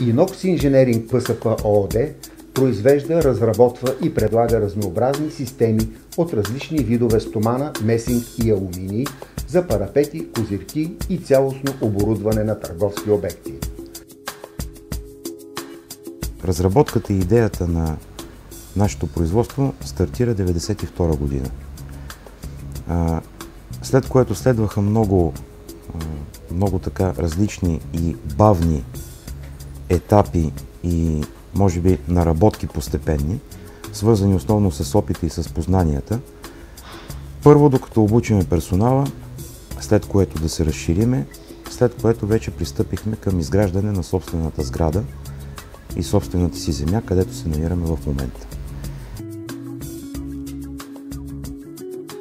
Inox Инженеринг ПСП ООД произвежда, разработва и предлага разнообразни системи от различни видове стомана, месинг и алуминий за парапети, козирки и цялостно оборудване на търговски обекти. Разработката и идеята на нашето производство стартира 1992 година. След което следваха много така различни и бавни етапи и може би наработки постепенни, свързани основно с опита и с познанията. Първо, докато обучиме персонала, след което да се разшириме, след което вече пристъпихме към изграждане на собствената сграда и собствената си земя, където се намираме в момента.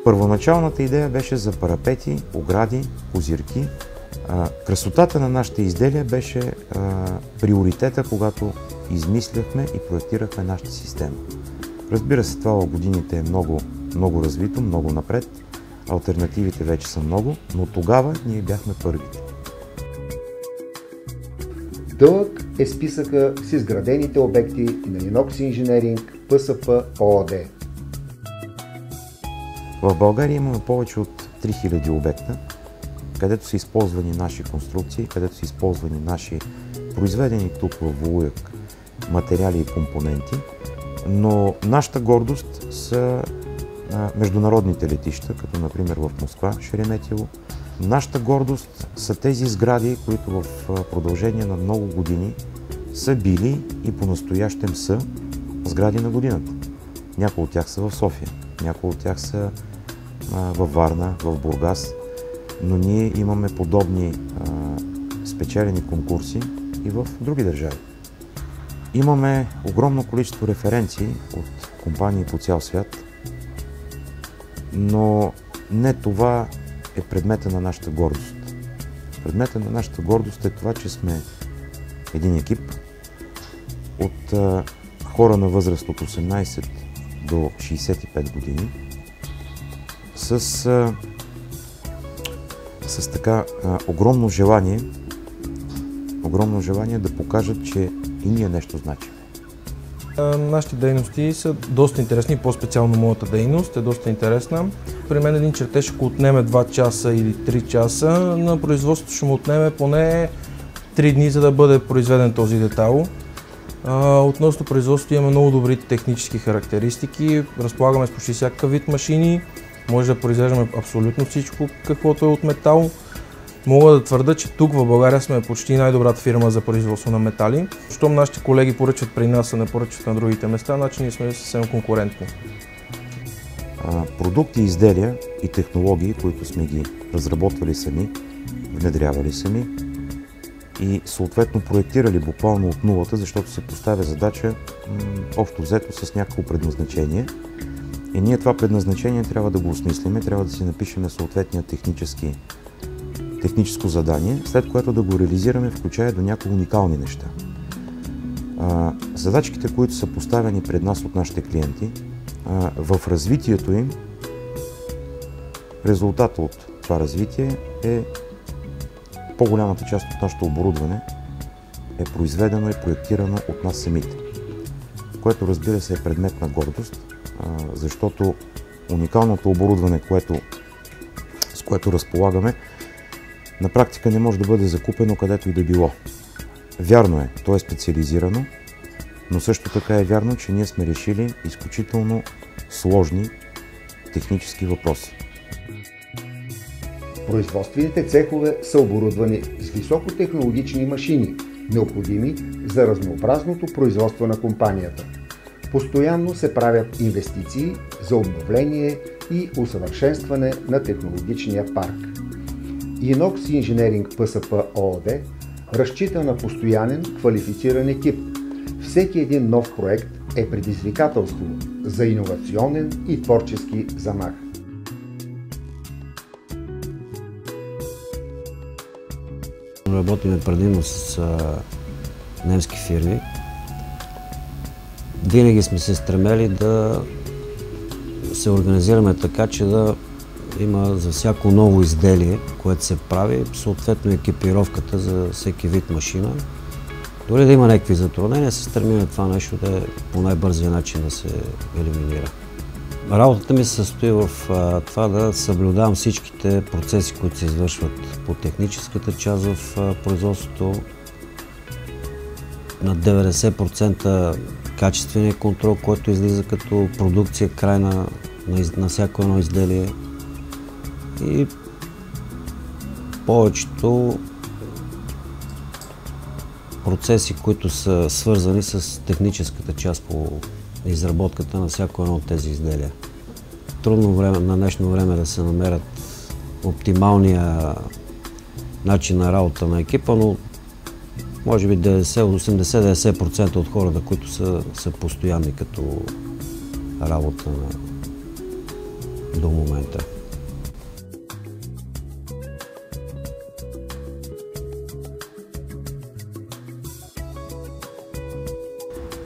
Първоначалната идея беше за парапети, огради, козирки. Красотата на нашите изделия беше приоритета, когато измисляхме и проектирахме нашата система. Разбира се, това в годините е много развито, много напред. Алтернативите вече са много, но тогава ние бяхме първите. Дълъг е списъка с изградените обекти на Inox Инженеринг ПСП ООД. В България имаме повече от 3000 обекта, където са използвани наши конструкции, където са използвани наши произведени тук в Волуяк материали и компоненти, но нашата гордост са международните летища, като например в Москва, Шереметиево. Нашата гордост са тези сгради, които в продължение на много години са били и по-настоящем са сгради на годината. Някои от тях са в София, някои от тях са във Варна, в Бургас, но ние имаме подобни спечелени конкурси и в други държави. Имаме огромно количество референции от компании по цял свят, но не това е предмета на нашата гордост. Предмета на нашата гордост е това, че сме един екип от хора на възраст от 18 до 65 години с така огромно желание да покажат, че и ние нещо значим. Нашите дейности са доста интересни, по-специално моята дейност е доста интересна. При мен един чертеж, ако отнеме 2 часа или 3 часа, на производството ще му отнеме поне 3 дни, за да бъде произведен този детайл. Относно производството имаме много добри технически характеристики, разполагаме с почти всякакъв вид машини, може да произвеждаме абсолютно всичко, каквото е от метал. Мога да твърда, че тук в България сме почти най-добрата фирма за производство на метали. Щом нашите колеги поръчват при нас, а не поръчват на другите места, значи ние сме съвсем конкурентни. Продукти, изделия и технологии, които сме ги разработвали сами, внедрявали сами и съответно проектирали буквално от нулата, защото се поставя задача общо взето с някакво предназначение. И ние това предназначение трябва да го осмислиме, трябва да си напишем съответния техническо задание, след което да го реализираме, включая до някои уникални неща. Задачките, които са поставени пред нас от нашите клиенти, в развитието им, резултата от това развитие е по-голямата част от нашето оборудване е произведено и проектирано от нас самите, което разбира се е предмет на гордост, защото уникалното оборудване, с което разполагаме, на практика не може да бъде закупено където и да било. Вярно е, то е специализирано, но също така е вярно, че ние сме решили изключително сложни технически въпроси. Производствените цехове са оборудвани с високотехнологични машини, необходими за разнообразното производство на компанията. Постоянно се правят инвестиции за обновление и усъвършенстване на технологичния парк. Inox Инженеринг ПСП ООД разчита на постоянен квалифициран екип. Всеки един нов проект е предизвикателство за иновационен и творчески замах. Работим предимно с немски фирми. Винаги сме се стремели да се организираме така, че да има за всяко ново изделие, което се прави, съответно екипировката за всеки вид машина Дори да има някакви затруднения, се стремим това нещо да е по най-бързия начин да се елиминира. Работата ми се състои в това да съблюдавам всичките процеси, които се извършват по техническата част в производството, на 90% качествения контрол, който излиза като продукция крайна на всяко едно изделие, и повечето процеси, които са свързани с техническата част по изработката на всяко едно от тези изделия. Трудно на днешно време да се намерят оптималния начин на работа на екипа, но може би 80-90% от хората, които са постоянни като работа до момента.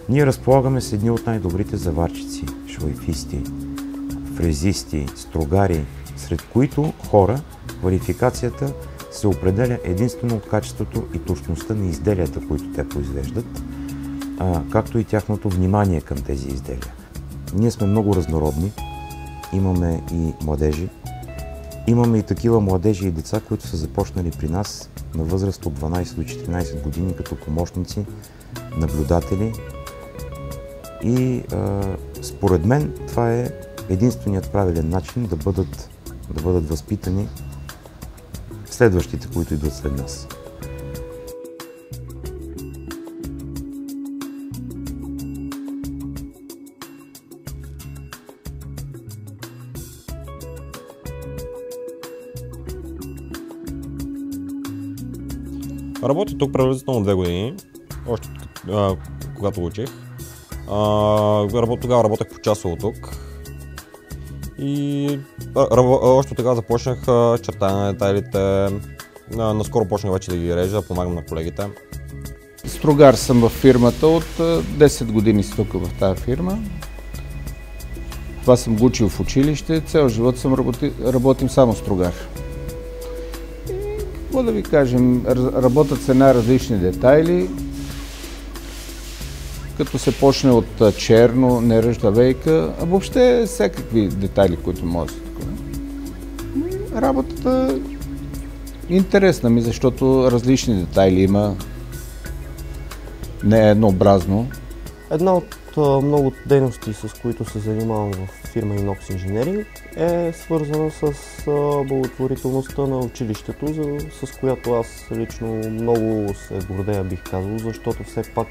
Ние разполагаме с едни от най-добрите заварчици, шлайфисти, фрезисти, строгари, сред които хора квалификацията се определя единствено от качеството и точността на изделията, които те произвеждат, както и тяхното внимание към тези изделия. Ние сме много разнородни, имаме и младежи, имаме и такива младежи и деца, които са започнали при нас на възраст от 12 до 14 години като помощници, наблюдатели. И според мен това е единственият правилен начин да бъдат възпитани следващите, които идват след нас. Работя тук приблизително 2 години, още когато учих. Тогава работех почасово тук и още тогава започнах чертане на детайлите. Наскоро почнах вече да ги режа, да помагам на колегите. Строгар съм в фирмата, от 10 години си тук в тази фирма. Това съм го учил в училище, цял живот работим само строгар. Какво да ви кажем, работят се най-различни детайли, като се почне от черно, неръждавейка, а въобще всякакви детайли, които може да се. Работата е интересна ми, защото различни детайли има, не е еднообразно. Една от много дейности, с които се занимавам в фирма Inox Engineering, е свързана с благотворителността на училището, с която аз лично много се гордея, бих казал, защото все пак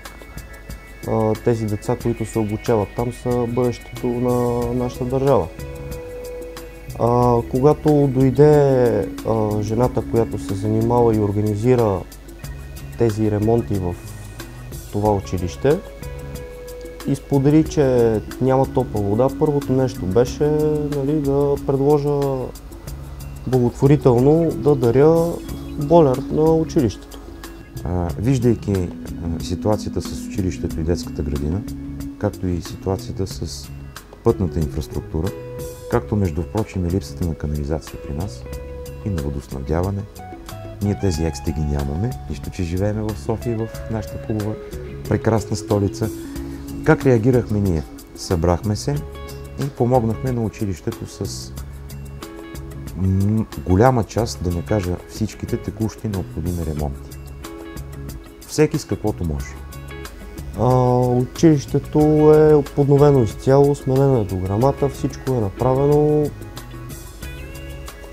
тези деца, които се обучават там, са бъдещето на нашата държава. Когато дойде жената, която се занимава и организира тези ремонти в това училище, и сподели, че няма топла вода, първото нещо беше да предложа благотворително да даря бойлер на училището. Виждайки ситуацията с училището и детската градина, както и ситуацията с пътната инфраструктура, както между впрочем и липсата на канализация при нас и на водоснабдяване, ние тези ексти ги нямаме, нищо, че живеем в София, в нашата хубава, прекрасна столица. Как реагирахме ние? Събрахме се и помогнахме на училището с голяма част, да не кажа всичките текущи необходими ремонти. Всеки с каквото може. Училището е подновено изцяло, сменена е дограмата, всичко е направено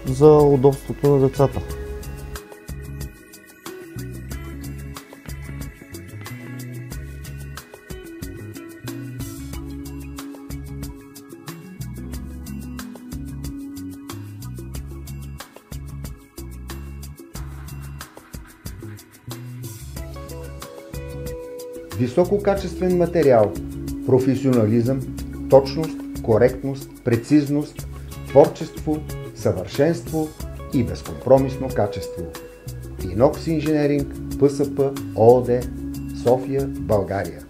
за удобството на децата. Висококачествен материал, професионализъм, точност, коректност, прецизност, творчество, съвършенство и безкомпромисно качество. Inox Engineering, ПСП, ООД, София, България.